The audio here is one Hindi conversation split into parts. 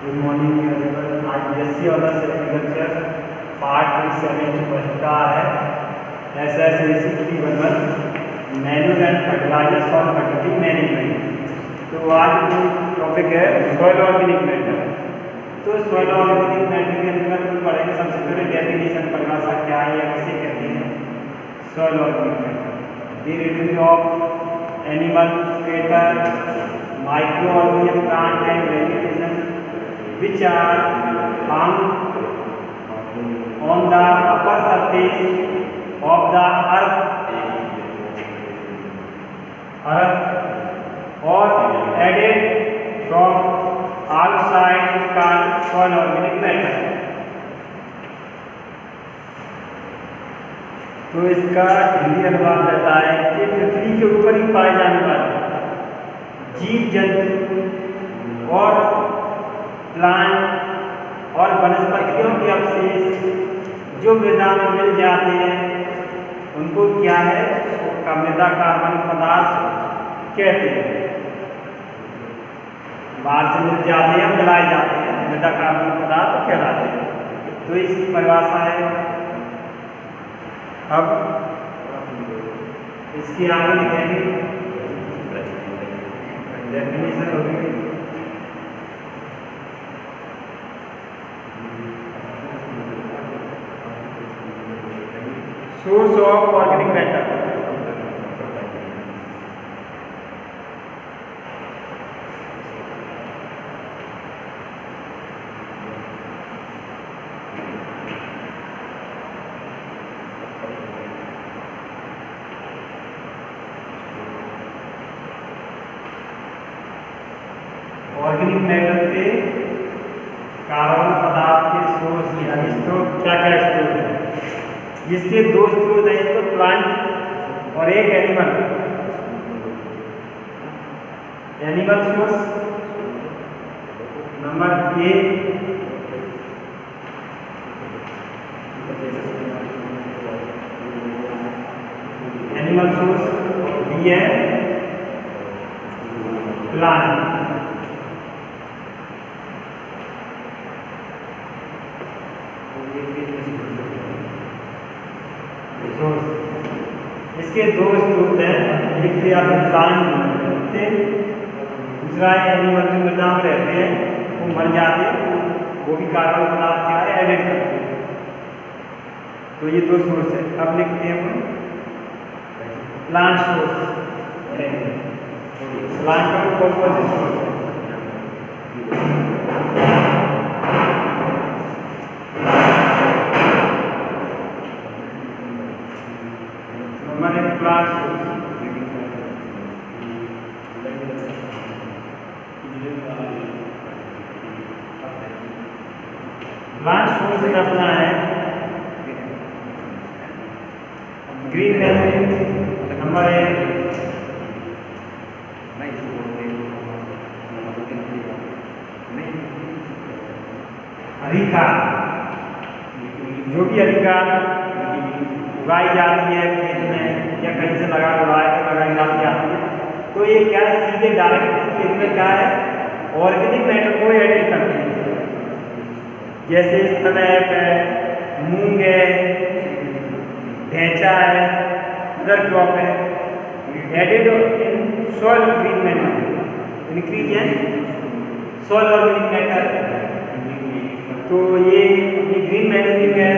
Good morning everyone. आज बीएससी ऑनर्स एग्रीकल्चर पार्ट 7 पढ़ता है SSAC 311 manual and fertilizer soil fertility management. तो आज जो टॉपिक है सॉइल ऑर्गेनिक मैटर। तो सॉइल ऑर्गेनिक मैटर के अंदर हम पढ़ेंगे सबसे पहले डेफिनेशन, परिभाषा क्या है या किसे कहते हैं soil organic matter. The review of animal matter, micro organism, plant and vegetation which are found on the upper surface of the earth or added from outside called soil organic matter। तो इसका हिंदी अनुवाद रहता है कि पृथ्वी के ऊपर ही पाए जाने वाले जीव जंतु और प्लांट और वनस्पतियों के अवशेष जो मृदा में मिल जाते हैं उनको क्या है मृदा कार्बनिक पदार्थ कहते हैं। बाहर से मिल जाते हैं, मिलाए जाते हैं, मृदा कार्बनिक पदार्थ कहलाते हैं। तो इसकी परिभाषा है। अब इसकी आगे लिखेंगे डेफिनेशन होगी। Source of organic matter. Organic matter के कार्बन पदार्थ के सोर्स यानी स्रोत क्या क्या स्रोत है। जिसके दो स्रोत हैं, तो प्लांट और एक animal source. Number A animal source, B है प्लांट। इसके दो स्रोत हैं, एक तो आप प्लांट से, दूसरा है एनिमल जो मृदा में रहते हैं वो मर जाते हैं, वो भी कार्बन पदार्थ क्या है एडेड करते हैं। तो ये दो सोर्स है। अब लिखते हैं हम प्लांट सोर्स। प्लांट का कौन कौन से सोर्स है? प्लांट सोर्स का अपना है ग्रीन वेजिटेबल। नंबर है हरी खाद, जो भी हरी खाद उगाई जाती है खेत में या कहीं से लगाई जाती है। तो ये क्या है, सीधे डायरेक्ट खेत में क्या है ऑर्गेनिक मैटर को एडिट करते हैं। जैसे स्नैप है, मूंग है, ढेंचा है, अदर क्रॉप है, added in soil green matter increase in soil organic matter. तो ये ग्रीन मैटर है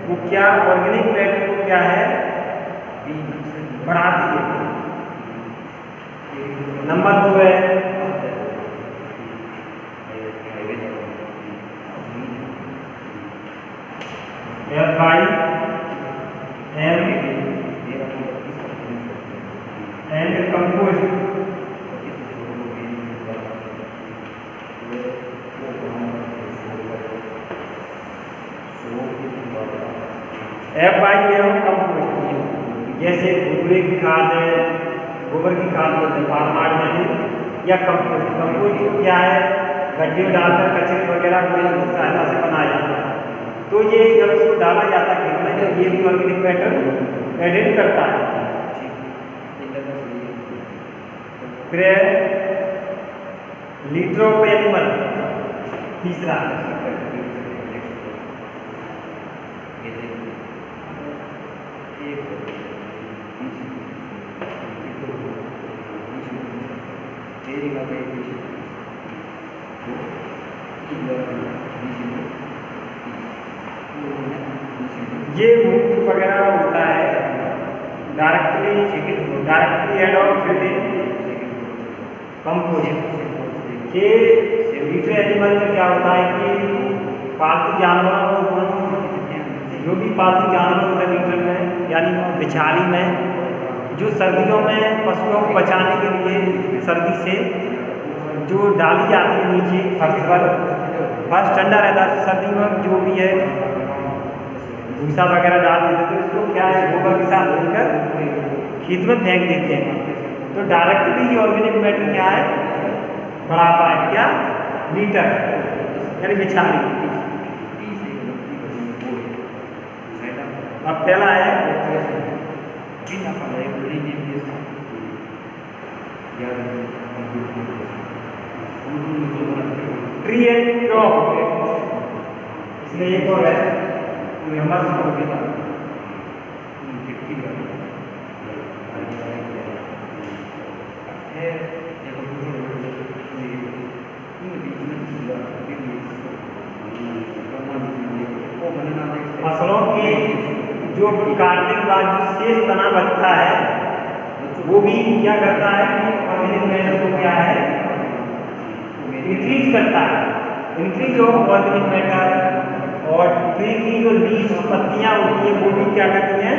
वो क्या ऑर्गेनिक मैटर को क्या है बढ़ाती है। नंबर 2 है FIM एंड कंपोस्ट। FI में हम कंपोस्ट, जैसे गोबर की खाद है, गोबर की खाद बोलते हैं फार्मार्ट में, या कंपोस्ट। कंपोस्ट क्या है, गड्ढे में डालकर कचरे वगैरह की सहायता से बनाया जाता है। तो ये जब इसको डाला जाता है खेत में, जब ये भी ऑर्गेनिक मैटर एडिट करता है। फिर लीटर ऑफ एनिमल तीसरा ये मूव वगैरह होता है डायरेक्टली हेड ऑफ कंपोजिट। ये दूसरे एनिमल में क्या होता है कि पालतू जानवरों को जो भी पालतू जानवर होते हैं मीटर में यानी बिछाली में जो सर्दियों में पशुओं को बचाने के लिए सर्दी से जो डाली जाती है नीचे फर्श पर, फर्श ठंडा रहता है तो सर्दी में जो भी है भूसा वगैरह डाल देते तो इसको क्या है गोबर के साथ मिलकर खेत में फेंक देते हैं। तो डायरेक्टली ऑर्गेनिक मैटर क्या है बढ़ाता है क्या लीटर यानी बिछाली। अब पहला है ट्री एंड क्रॉप, इसमें एक और है फसलों की जो काटने के बाद जो शेष तना बचता है वो भी क्या करता है कि ऑर्गेनिक मैटर को क्या है इंक्रीज करता है, इंक्रीज ऑफ ऑर्गेनिक मैटर। और ट्री की जो लीव्स पत्तियां होती हैं वो भी क्या करती हैं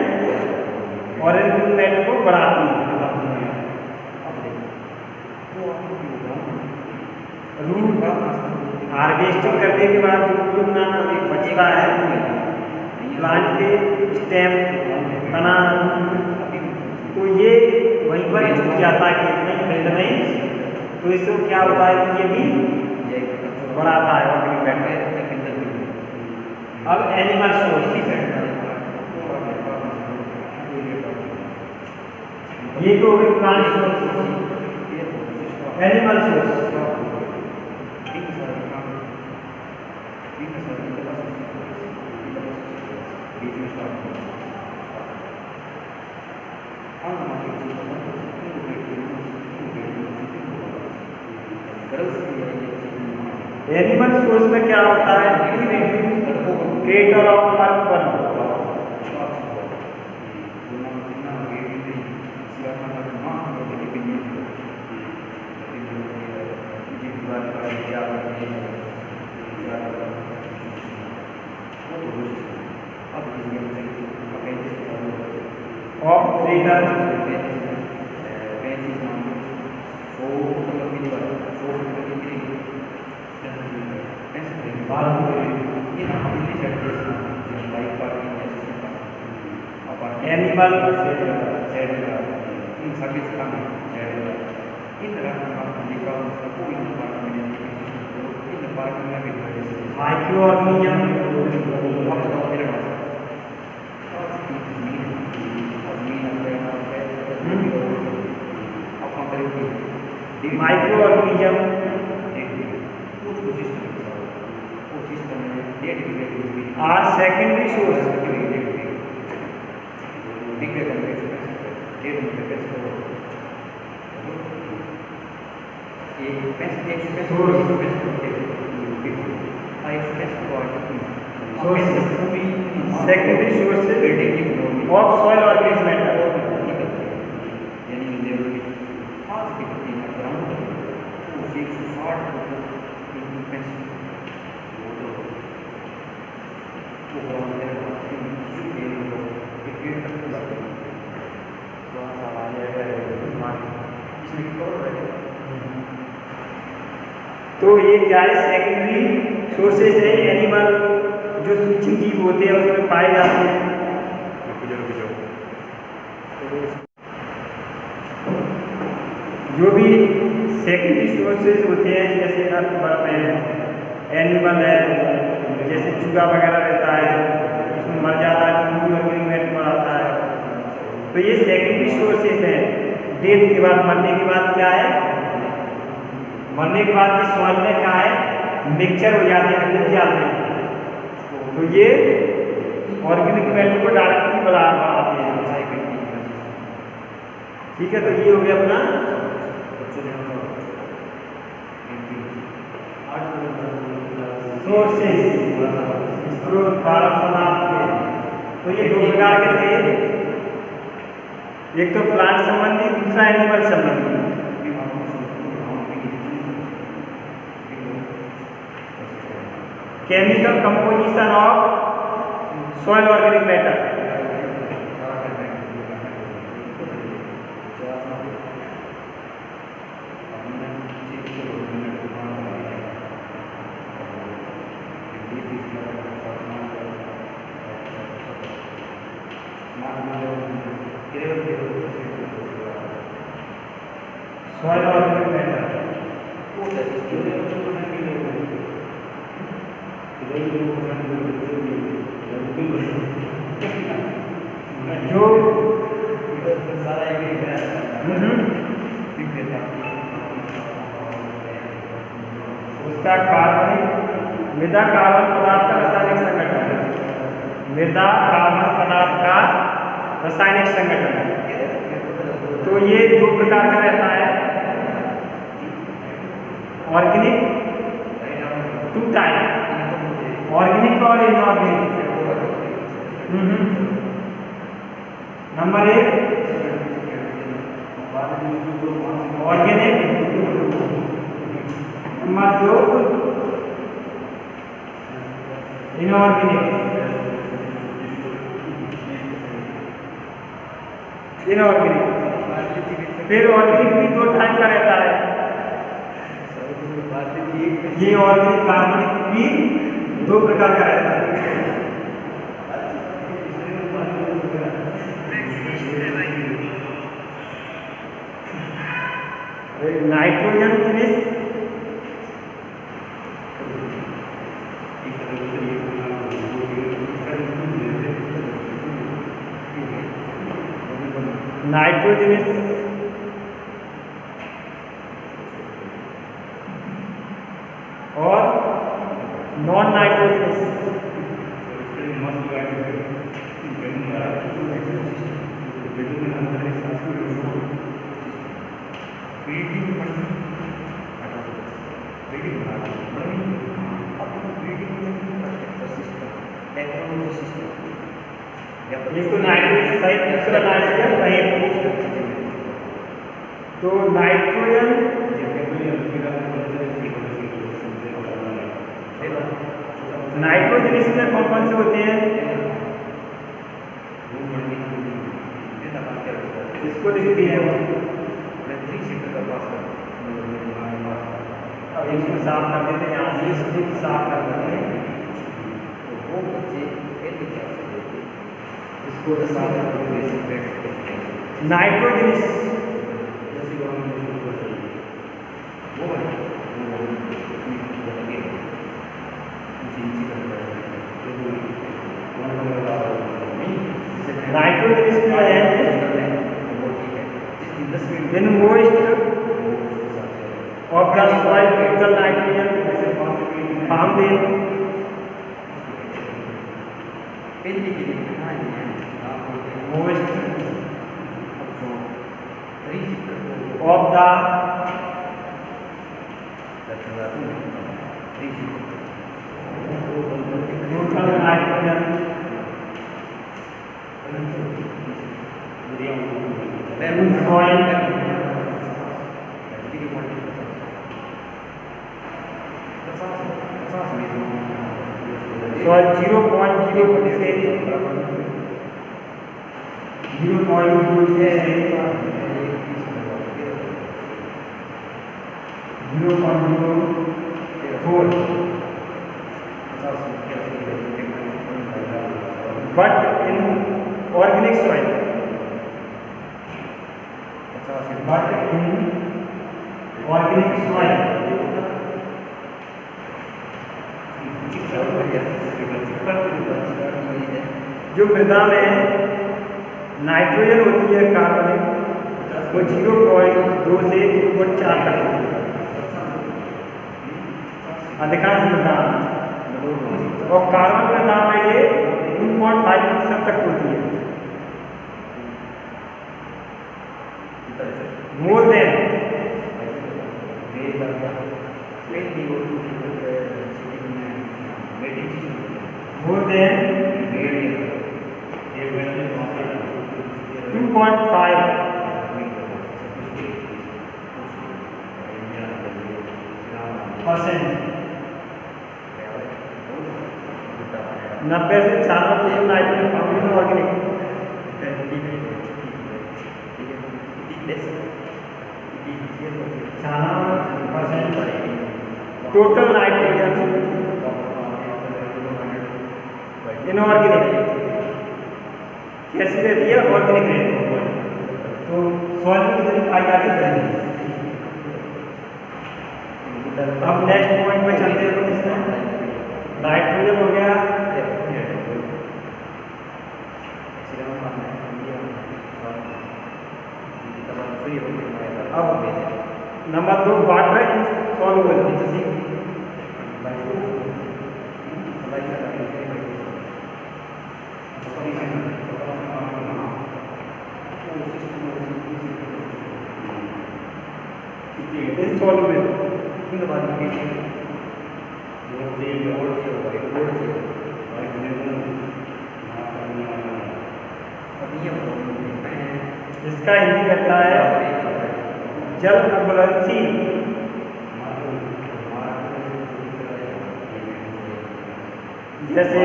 ऑर्गेनिक मैटर को बढ़ाती हैं। रूट हार्वेस्टिंग करने के बाद जो अपना बचता है प्लांट के स्टेम तना तो ये वहीं पर छूट जाता है खेत में फील्ड में, तो इससे क्या होता है कि ये भी बढ़ाता है ऑर्गेनिक मैटर। अब एनिमल सोर्स ये तो plant source, animal source animal source में क्या होता है creator of earth one of creator animal micro organism micro organism are secondary source secondary sources of soil organic matter तो ये क्या है सेकेंडरी सोर्सेज है एनिमल जो सूक्ष्म जीव होते हैं उसमें पाए जाते हैं। जो भी सेकेंडरी सोर्सेज होते हैं जैसे अर्थवर्म है एनिमल है जैसे चूहा वगैरह रहता है इसमें मर जाता है तो ऑर्गेनिक मैटर बढ़ाता है। तो ये सेकेंडरी सोर्सेज है। डेथ के बाद मरने के बाद क्या है मरने के बाद इस सॉइल में क्या है मिक्सचर हो जाते हैं, मिल जाते हैं, तो ये ऑर्गेनिक वैल्यू को डायरेक्टली बढ़ाते हैं। ठीक है, तो ये हो गया अपना सोर्सेस कारक पदार्थ के। तो ये दो प्रकार के थे, एक तो प्लांट संबंधी, दूसरा एनिमल संबंधी। Chemical composition of soil organic matter. Soil organic matter जो उसका कार्बनिक मृदा कार्बन पदार्थ का रासायनिक संगठन है। मृदा कार्बन पदार्थ का रासायनिक संगठन है। तो ये दो प्रकार का रहता है, ऑर्गेनिक, टू टाइप, ऑर्गेनिक और inorganic. Number 1 organic, number 2 inorganic. Inorganic फिर ऑर्गेनिक भी दो टाइप का रहता है, ये ऑर्गेनिक कार्बनिक भी दो प्रकार का रहता है। नाइट्रोजन फिनिश, नाइट्रोजनस और नॉन नाइट्रोजनस। इसको नाइट्रोजन सहित दूसरा नाइट्रोजन सहित, तो नाइट्रोजन नाइट्रोजन इसमें कौन से होते हैं, इसको लिखती है। अब इसको साफ कर देते हैं, यहाँ से इसको साफ कर देते हैं, इसको साफ कर देते हैं। नाइट्रोजन नाइट्रोजन इसमें है in most of the soil total nitrogen found in most of the total nitrogen soil soil 0.0 से 0.04 but in organic soil, but in organic soil जो मृदा में नाइट्रोजन होती है कार्बनिक, वो 0.2 से 0.4 तक होती है। अधिकांश मृदाएं, और कार्बन मृदा में ये 2.5% तक होती है। More than more than 2.5 %। 90 से 96% nitrogen found in organic. Total nitrogen inorganic कैसी रहती है, ऑर्गेनिक रहती है। तो सॉइल में कितनी पाई जाती है? अब नेक्स्ट पॉइंट पे चलते हैं। तो इसमें नाइट्रोजन हो गया, अब नंबर 2 वाटर सॉल्युबल। इनसॉल्युबल इसका हिंदी कहता है जल अघुलनशील। जैसे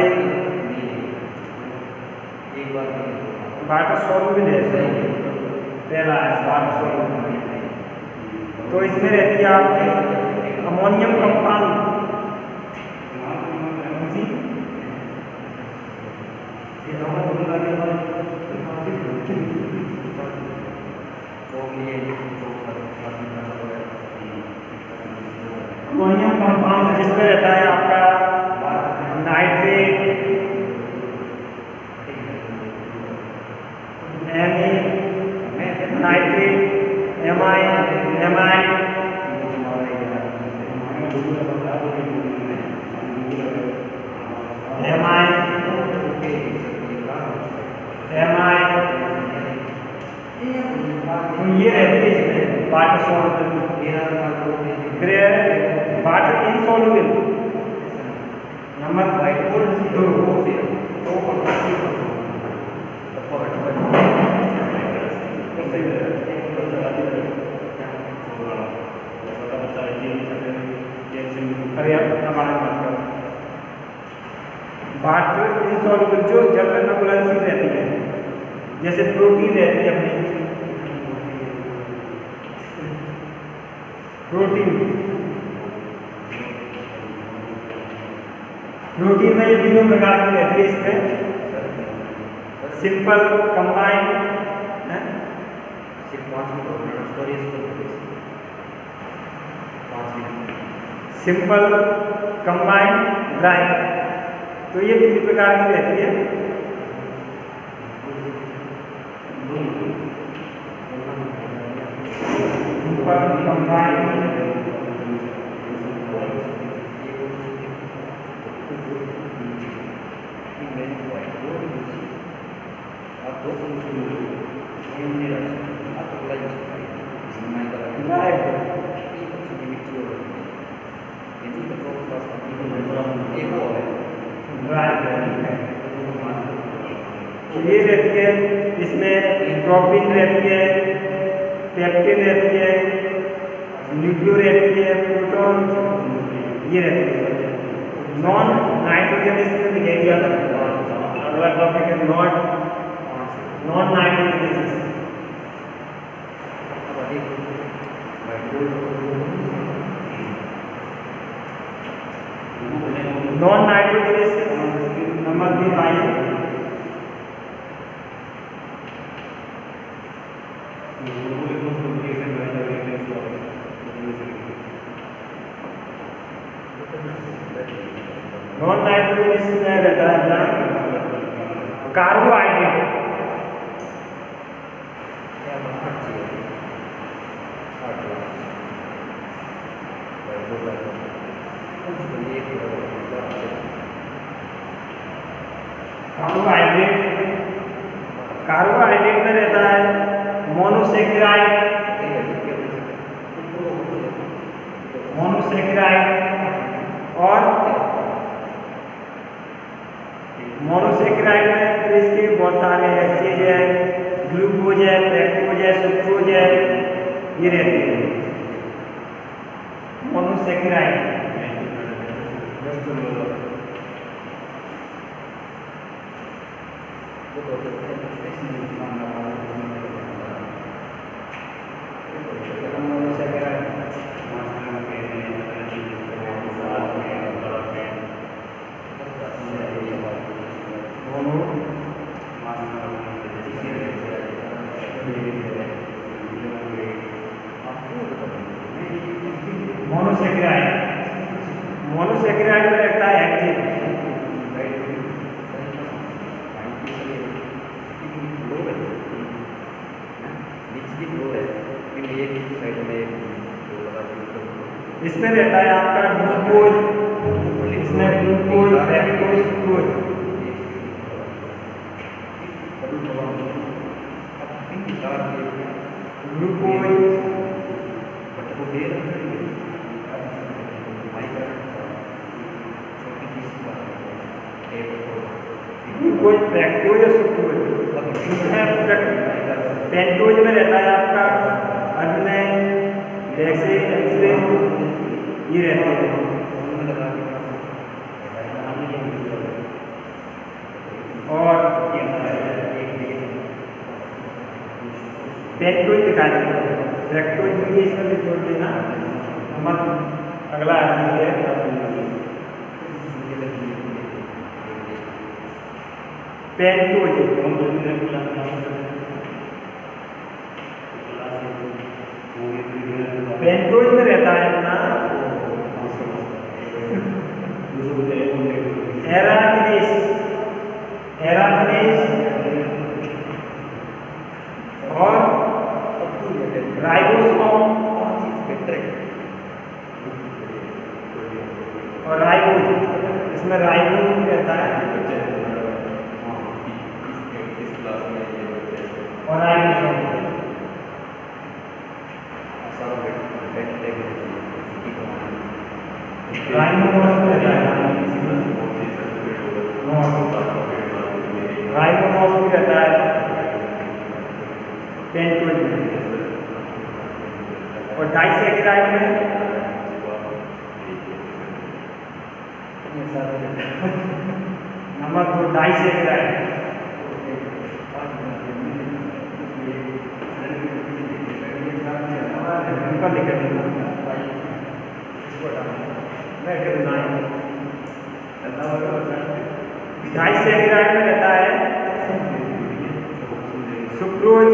वाटर सॉल्युबल है, पहला है वाटर सॉल्युबल। तो इसमें रहती है आपकी अमोनियम कंपाउंड, अमोनियम कंपाउंड जिसमें रहता है आपका नाइट्रेट, नाइट्रेट, एमाइन, एमाइन, तो ये रहती है इसमें water soluble. Water insoluble number 2। Water insoluble जो जल में अघुलनशील रहती है, जैसे प्रोटीन रहती है अपनी प्रोटीन में ये तीनों प्रकार की रहती है। इसमें simple, combined, simple, combined, dry. तो ये तीन प्रकार की रहती है। सिंपल, कंबाइंड, ये रहती है। इसमें प्रोटीन रहती है, पेप्टिन रहती है, न्यूक्लियो रहती है, प्रोटॉन ये रहती है। नॉन नाइट्रोजन इसमें दिखाई जाता है। अगला टॉपिक है non nitrogen. Non nitrogen number 3 आई। नॉन नाइट्रोजन में रहता है कार्बोहाइड्रेट। कार्बोहाइड्रेट में रहता है मोनोसेकेराइड और मोनोसेकेराइड में फिर इसके बहुत सारे चीज है, ग्लूकोज है, फ्रक्टोज है, सुक्रोज है, ये रहते हैं मोनोसेकेराइड। मोनोसेकेराइड में रहता है एक्टिन। इसमें रहता है आपका ग्लूकोज, इसमें glucose, fructose, sucrose. Glucose, fructose और सुक्रोज। पेंटोज में रहता है आपका अदमेन, जैसे ये रहते हैं। और पेंटोज दिखा देते हैं, फ्रक्टोज भी इसमें भी जोड़ देना। अगला है पेंटोज। पेंटोज में रहता है अपना एराकिनेस और राइबोसोम और राइबोज। इसमें राइबोज भी रहता है और राइबोसोम। राइबोसोम रहता है, राइबोसोम भी रहता है पेंटोज में। और डाइसेकेराइड में नंबर 2 डाइसेकेराइड। डाइसेकेराइड में रहता है सुक्रोज,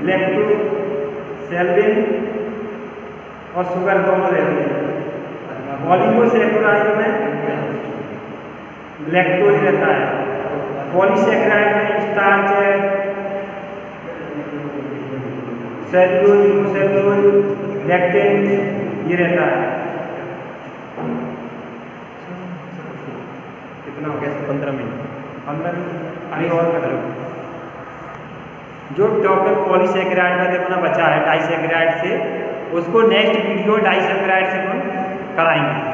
लैक्टोसेल्विन और शुगर दोनों रहते हैं। पॉलीसेकेराइड में लैक्टोज रहता है, पॉलीसेकेराइड में स्टार्च है, सेलुलोज, लैक्टेन, ये रहता है। कितना हो गया? 15 मिनट। अरे और करो। जो टॉपिक पॉलीसेकेराइड में अपना बचा है डाइसेकेराइड से, उसको नेक्स्ट वीडियो डाइसेकेराइड से कराएंगे।